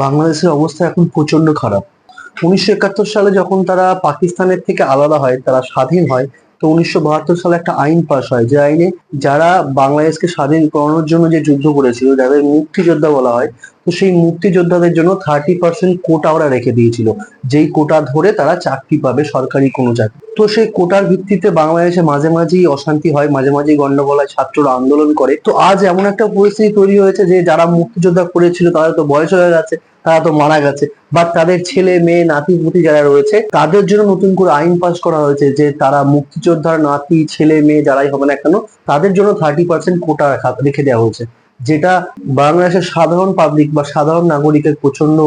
বাংলাদেশের অবস্থা এখন প্রচন্ড খারাপ। 1971 সালে যখন তারা পাকিস্তানের থেকে আলাদা হয়, তারা স্বাধীন হয়, তো 1972 সালে একটা আইন পাস হয়, যে আইনে যারা বাংলাদেশকে স্বাধীন করানোর জন্য যে যুদ্ধ করেছিল, যাদের মুক্তিযোদ্ধা বলা হয়, তো সেই মুক্তিযোদ্ধাদের জন্য 30% কোটা ওরা রেখে দিয়েছিল, যেই কোটা ধরে তারা চাকরি পাবে, সরকারি কোনো চাকরি। তো সেই কোটার ভিত্তিতে বাংলাদেশে মাঝে মাঝেই অশান্তি হয়, মাঝে মাঝেই গন্ডগোল হয়, ছাত্ররা আন্দোলন করে। তো আজ এমন একটা পরিস্থিতি তৈরি হয়েছে যে যারা মুক্তিযোদ্ধা করেছিল তাদের তো বয়স হয়ে গেছে, তারা তো মারা গেছে, বা তাদের ছেলে মেয়ে নাতি পুতি যারা রয়েছে তাদের জন্য নতুন করে আইন পাস করা হয়েছে, যে তারা মুক্তিযোদ্ধার নাতি ছেলে মেয়ে যারাই হবে না কেন, তাদের জন্য 30% কোটা রেখে দেওয়া হয়েছে। যেটা বাংলাদেশের সাধারণ পাবলিক বা সাধারণ নাগরিকের প্রচন্ড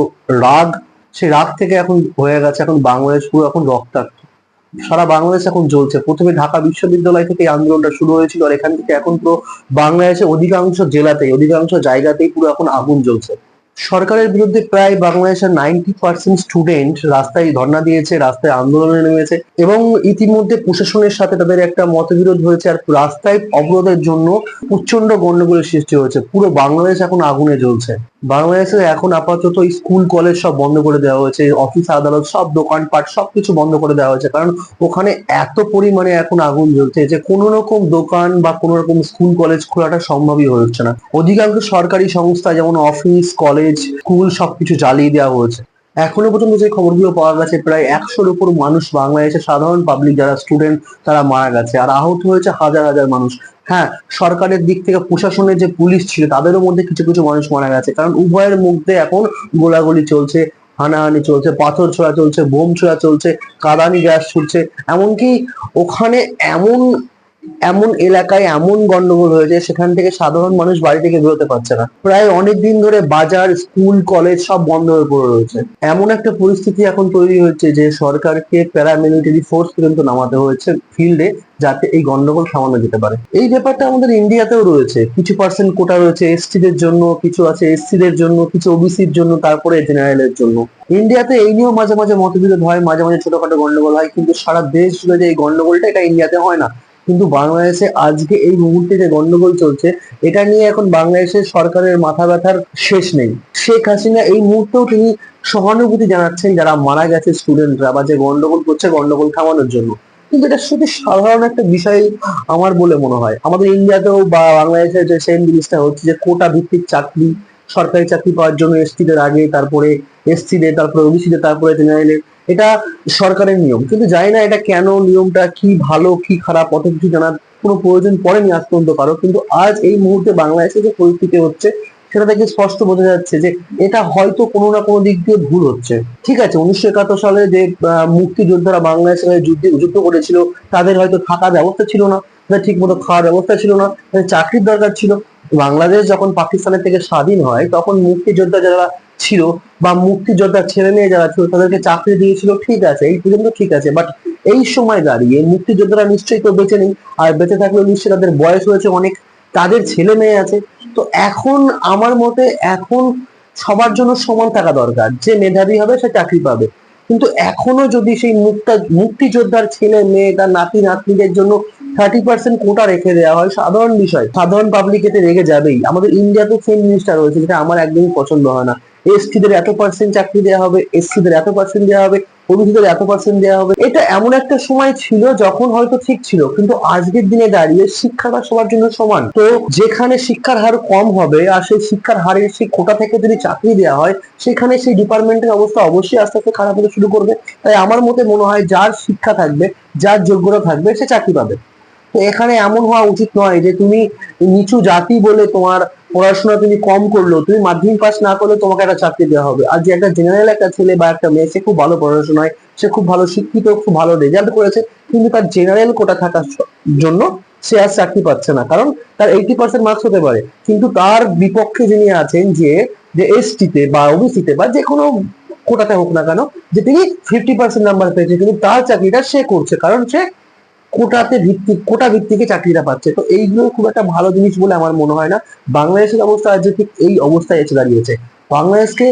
রাগ, সেই রাগ থেকে এখন হয়ে গেছে এখন বাংলাদেশ পুরো এখন রক্তাক্ত। সারা বাংলাদেশ এখন জ্বলছে। প্রথমে ঢাকা বিশ্ববিদ্যালয় থেকে এই আন্দোলনটা শুরু হয়েছিল, আর এখান থেকে এখন পুরো বাংলাদেশের অধিকাংশ জেলাতেই, অধিকাংশ জায়গাতেই পুরো এখন আগুন জ্বলছে। সরকারের বিরুদ্ধে প্রায় বাংলাদেশের 90% স্টুডেন্ট রাস্তায় ধর্ণা দিয়েছে, রাস্তায় আন্দোলনে নেমেছে, এবং ইতিমধ্যে প্রশাসনের সাথে তাদের একটা মতবিরোধ হয়েছে, আর রাস্তায় অবরোধের জন্য প্রচন্ড গন্ডগোলের সৃষ্টি হয়েছে। পুরো বাংলাদেশ এখন আগুনে জ্বলছে। বাংলাদেশে এখন আপাতত স্কুল কলেজ সব বন্ধ করে দেওয়া হয়েছে, অফিস আদালত সব দোকানপাট সবকিছু বন্ধ করে দেওয়া হয়েছে, কারণ ওখানে এত পরিমাণে এখন আগুন জ্বলছে যে কোনো রকম দোকান বা কোনো রকম স্কুল কলেজ খোলাটা সম্ভবই হয়ে উঠছে না। অধিকাংশ সরকারি সংস্থা যেমন অফিস কলেজ স্কুল সবকিছু জ্বালিয়ে দেওয়া হয়েছে। এখনো পর্যন্ত যে খবরগুলো পাওয়া গেছে, প্রায় 100-র উপর মানুষ, বাংলাদেশের সাধারণ পাবলিক যারা স্টুডেন্ট, তারা মারা গেছে, আর আহত হয়েছে হাজার হাজার মানুষ। হ্যাঁ, সরকারের দিক থেকে প্রশাসনের যে পুলিশ ছিল তাদেরও মধ্যে কিছু কিছু মানুষ মারা গেছে, কারণ উভয়ের মধ্যে এখন গোলাগুলি চলছে, হানাহানি চলছে, পাথর ছোড়া চলছে, বোম ছোড়া চলছে, কাঁদানি গ্যাস ছুটছে। এমনকি ওখানে এমন এমন এলাকায় এমন গন্ডগোল হয়েছে, সেখান থেকে সাধারণ মানুষ বাড়ি থেকে বেরোতে পারছে না। প্রায় অনেক দিন ধরে বাজার স্কুল কলেজ সব বন্ধ হয়ে পড়ে রয়েছে। এমন একটা পরিস্থিতি এখন তৈরি হচ্ছে যে সরকারকে প্যারামিলিটারি ফোর্স পর্যন্ত নামাতে হয়েছে ফিল্ডে, যাতে এই গন্ডগোল থামানো যেতে পারে। এই ব্যাপারটা আমাদের ইন্ডিয়াতেও রয়েছে, কিছু পার্সেন্ট কোটা রয়েছে এসটি দের জন্য, কিছু আছে এসসি দের জন্য, কিছু ওবিসির জন্য, তারপরে জেনারেলের জন্য। ইন্ডিয়াতে এই নিয়েও মাঝে মাঝে মতবিরোধ হয়, মাঝে মাঝে ছোটখাটো গন্ডগোল হয়, কিন্তু সারা দেশ জুড়ে যে এই গন্ডগোলটা, এটা ইন্ডিয়াতে হয় না। কিন্তু বাংলাদেশে আজকে এই মুহূর্তে যে গন্ডগোল চলছে, এটা নিয়ে এখন বাংলাদেশের সরকারের মাথা ব্যথার শেষ নেই। শেখ হাসিনা এই মুহূর্তেও তিনি সহানুভূতি জানাচ্ছেন যারা মারা গেছে স্টুডেন্টরা, বা যে গন্ডগোল করছে গন্ডগোল থামানোর জন্য। কিন্তু এটা শুধু সাধারণ একটা বিষয় আমার বলে মনে হয়। আমাদের ইন্ডিয়াতেও বা বাংলাদেশে যে সেম জিনিসটা হচ্ছে, যে কোটা ভিত্তিক চাকরি, সরকারি চাকরি পাওয়ার জন্য এসটি দের আগে, তারপরে এসসি দের, তারপরে ওবিসি দের, তারপরে জেনারেলের, এটা সরকারের নিয়ম। কিন্তু জানি না এটা কেন, নিয়মটা কি ভালো কি খারাপ অত কিছু জানার কোনো প্রয়োজন পড়েনি আজ পর্যন্ত কারো। কিন্তু আজ এই মুহূর্তে বাংলাদেশে যে পরিস্থিতি হচ্ছে, সেটা থেকে স্পষ্ট বোঝা যাচ্ছে যে এটা হয়তো কোনো না কোনো দিক দিয়ে ভুল হচ্ছে। ঠিক আছে, 1971 সালে যে মুক্তিযোদ্ধারা বাংলাদেশে যুদ্ধ করেছিল, তাদের হয়তো থাকার ব্যবস্থা ছিল না, তাদের ঠিক মতো খাওয়ার ব্যবস্থা ছিল না, তাদের চাকরির দরকার ছিল। বাংলাদেশ যখন পাকিস্তানের থেকে স্বাধীন হয়, তখন মুক্তিযোদ্ধা যারা ছিল বা মুক্তিযোদ্ধার ছেলে মেয়ে যারা ছিল, তাদেরকে চাকরি দিয়েছিল, ঠিক আছে, এই পর্যন্ত ঠিক আছে। বাট এই সময় দাঁড়িয়ে মুক্তিযোদ্ধারা নিশ্চয়ই তো বেঁচে নেই, আর বেঁচে থাকলেও নিশ্চয়ই তাদের বয়স হয়েছে অনেক, তাদের ছেলে মেয়ে আছে। তো এখন আমার মতে এখন সবার জন্য সমান থাকা দরকার, যে মেধাবী হবে সে চাকরি পাবে। কিন্তু এখনো যদি সেই মুক্তিযোদ্ধার ছেলে মেয়ে তার নাতি নাতনিদের জন্য 30% কোটা রেখে দেওয়া হয়, সাধারণ বিষয়, সাধারণ পাবলিক এতে রেগে যাবেই। আমাদের ইন্ডিয়াতে সেম জিনিসটা রয়েছে, যেটা আমার একদমই পছন্দ হয় না। এসটি দের এত পার্সেন্ট চাকরি দেওয়া হবে, এসসি দের এত পার্সেন্ট দেওয়া হবে, ওবিসি দের এত পার্সেন্ট দেওয়া হবে। এটা এমন একটা সময় ছিল যখন হয়তো ঠিক ছিল, কিন্তু আজকের দিনে দাঁড়িয়ে শিক্ষাটা সবার জন্য সমান। তো যেখানে শিক্ষার হার কম হবে, আর সেই শিক্ষার হারের সেই কোটা থেকে যদি চাকরি দেওয়া হয়, সেখানে সেই ডিপার্টমেন্টের অবস্থা অবশ্যই আস্তে আস্তে খারাপ হতে শুরু করবে। তাই আমার মতে মনে হয় যার শিক্ষা থাকবে, যার যোগ্যতা থাকবে, সে চাকরি পাবে। তো এখানে এমন হওয়া উচিত নয় যে তুমি নিচু জাতি বলে তোমার পড়াশোনা তুমি কম করলো, তুমি মাধ্যমিক পাস না করলে তোমাকে একটা চাকরি দেওয়া হবে। আর যে একটা জেনারেল একটা ছেলে বা একটা মেয়ে, সে খুব ভালো পড়াশোনায়, সে খুব ভালো শিক্ষিত, খুব ভালো রেজাল্ট করেছে, কিন্তু তার জেনারেল কোটা থাকার জন্য সে আর চাকরি পাচ্ছে না, কারণ তার 80% মার্কস হতে পারে, কিন্তু তার বিপক্ষে যিনি আছেন, যে যে এসটি তে বা ওবিসি তে বা যে কোনো কোটাতে হোক না কেন, যে তিনি 50% নাম্বার পেয়েছে, কিন্তু তার চাকরিটা সে করছে, কারণ সে কোটা ভিত্তিকে চাকরিটা পাচ্ছে। তো এইগুলো খুব একটা ভালো জিনিস বলে আমার মনে হয় না। বাংলাদেশের অবস্থা আজ ঠিক এই অবস্থায় এসে দাঁড়িয়েছে। বাংলাদেশকে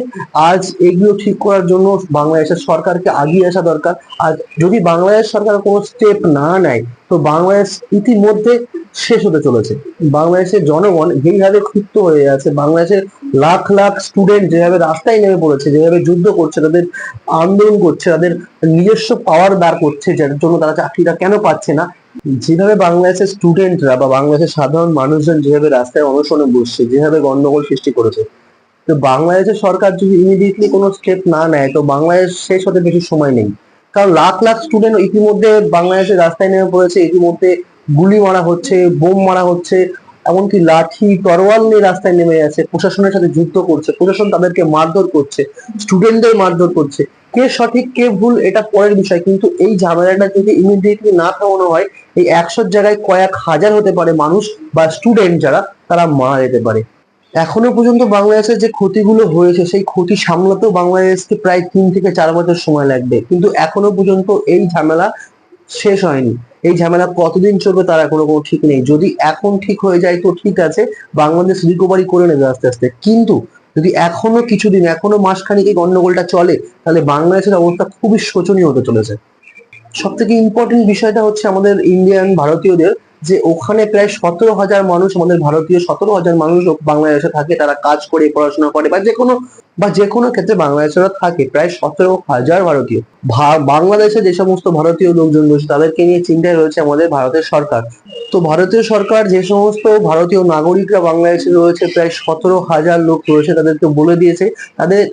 আজ এগুলো ঠিক করার জন্য বাংলাদেশের সরকারকে এগিয়ে আসা দরকার। আর যদি বাংলাদেশ সরকার কোনো স্টেপ না নেয়, তো বাংলাদেশ ইতিমধ্যে শেষ হতে চলেছে। বাংলাদেশের জনগণ যেইভাবে ক্ষিপ্ত হয়ে আছে, বাংলাদেশের লাখ লাখ স্টুডেন্ট যেভাবে রাস্তায় নেমে পড়েছে, যেভাবে যুদ্ধ করছে, তাদের আন্দোলন করছে, তাদের নিজস্ব পাওয়ার বার করছে, যার জন্য তারা চাকরিটা কেন পাচ্ছে না, যেভাবে বাংলাদেশের স্টুডেন্টরা বা বাংলাদেশের সাধারণ মানুষজন যেভাবে রাস্তায় অনশনে বসছে, যেভাবে গন্ডগোল সৃষ্টি করেছে, তো বাংলাদেশের সরকার যদি ইমিডিয়েটলি কোনো স্টেপ না নেয় তো বাংলাদেশ শেষ হতে বেশি সময় নেই। কারণ লাখ লাখ স্টুডেন্ট ইতিমধ্যে বাংলাদেশের রাস্তায় নেমে পড়েছে, ইতিমধ্যে গুলি মারা হচ্ছে, বোম মারা হচ্ছে, এমনকি লাঠি তরোয়াল নিয়ে রাস্তায় নেমে যাচ্ছে, প্রশাসনের সাথে যুদ্ধ করছে, প্রশাসন তাদেরকে মারধর করছে, স্টুডেন্টদের মারধর করছে। কে সঠিক কে ভুল এটা পরের বিষয়, কিন্তু এই ঝামেলাটা যদি ইমিডিয়েটলি না থামানো হয়, এই 100 জায়গায় কয়েক হাজার হতে পারে মানুষ বা স্টুডেন্ট যারা, তারা মারা যেতে পারে। এখনো পর্যন্ত বাংলাদেশের যে ক্ষতিগুলো হয়েছে সেই ক্ষতি সামলাতেও বাংলাদেশকে প্রায় 3 থেকে 4 বছর সময় লাগবে, কিন্তু এখনো পর্যন্ত এই ঝামেলা শেষ হয়নি। এই ঝামেলা কতদিন চলবে তার এখনো কোনো ঠিক নেই। যদি এখন ঠিক হয়ে যায় তো ঠিক আছে, বাংলাদেশ রিকভারি করে নেবে আস্তে আস্তে, কিন্তু যদি এখনো কিছুদিন, এখনো মাসখানেক এই গন্ডগোলটা চলে, তাহলে বাংলাদেশের অবস্থা খুবই শোচনীয় হতে চলেছে। সব থেকে ইম্পর্টেন্ট বিষয়টা হচ্ছে আমাদের ইন্ডিয়ান ভারতীয়দের, যে ওখানে প্রায় 17,000 মানুষ, আমাদের ভারতীয় 17,000 মানুষ বাংলাদেশে থাকে, তারা কাজ করে, পড়াশোনা করে, বা যে কোনো ক্ষেত্রে বাংলাদেশেরা থাকে প্রায় 17,000 ভারতীয়। বাংলাদেশে যে সমস্ত ভারতীয় লোকজন রয়েছে তাদেরকে নিয়ে চিন্তায় রয়েছে আমাদের ভারতের সরকার। তো ভারতীয় সরকার যে সমস্ত ভারতীয় নাগরিকরা বাংলাদেশে রয়েছে, প্রায় 17,000 লোক রয়েছে, তাদেরকে বলে দিয়েছে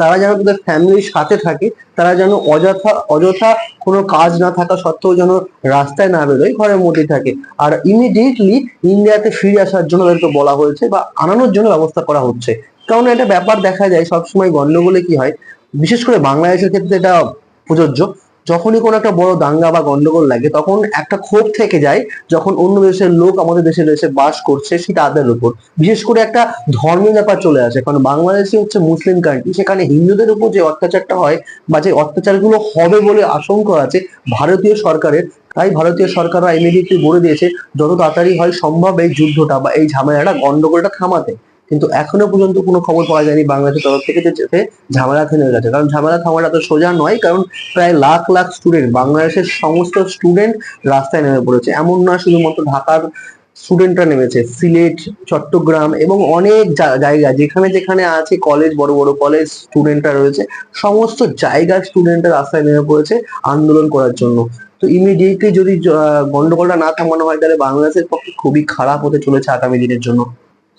তারা যেন তাদের ফ্যামিলির সাথে থাকে, তারা যেন অযথা অযথা কোনো কাজ না থাকা সত্ত্বেও যেন রাস্তায় না বেরোয়, ঘরের মধ্যেই থাকে। আর ইমিডিয়েটলি ইন্ডিয়াতে ফিরে আসার জন্য তাদেরকে বলা হয়েছে বা আনানোর জন্য ব্যবস্থা করা হচ্ছে। কারণ একটা ব্যাপার দেখা যায় সবসময় গন্ডগোলে কি হয়, বিশেষ করে বাংলাদেশের ক্ষেত্রে এটা প্রযোজ্য, যখনই কোনো একটা বড় দাঙ্গা বা গন্ডগোল লাগে তখন একটা ক্ষোভ থেকে যায়, যখন অন্য দেশের লোক আমাদের দেশে এসে বাস করছে সেই তাদের উপর, বিশেষ করে একটা ধর্মীয় ব্যাপার চলে আসে। কারণ বাংলাদেশই হচ্ছে মুসলিম কান্ট্রি, সেখানে হিন্দুদের উপর যে অত্যাচারটা হয় বা যে অত্যাচারগুলো হবে বলে আশঙ্কা আছে ভারতীয় সরকারের, তাই ভারতীয় সরকাররা ইমিডিয়েটলি বলে দিয়েছে যত তাড়াতাড়ি হয় সম্ভব এই যুদ্ধটা বা এই ঝামেলাটা, গন্ডগোলটা থামাতে। কিন্তু এখনো পর্যন্ত কোনো খবর পাওয়া যায়নি বাংলাদেশের তরফ থেকে যে ঝামেলা থেমে গেছে। কারণ ঝামেলা থামাটা তো সোজা নয়, কারণ প্রায় লাখ লাখ স্টুডেন্ট, বাংলাদেশের সমস্ত স্টুডেন্ট রাস্তায় নেমে পড়েছে। এমন না শুধুমাত্র ঢাকার স্টুডেন্টরা নেমেছে, সিলেট, চট্টগ্রাম এবং অনেক জায়গা যেখানে যেখানে আছে কলেজ, বড় বড় কলেজ স্টুডেন্টরা রয়েছে, সমস্ত জায়গার স্টুডেন্টরা রাস্তায় নেমে পড়েছে আন্দোলন করার জন্য। তো ইমিডিয়েটলি যদি গন্ডগোলটা না থামানো হয় তাহলে বাংলাদেশের পক্ষে খুবই খারাপ হতে চলেছে আগামী দিনের জন্য।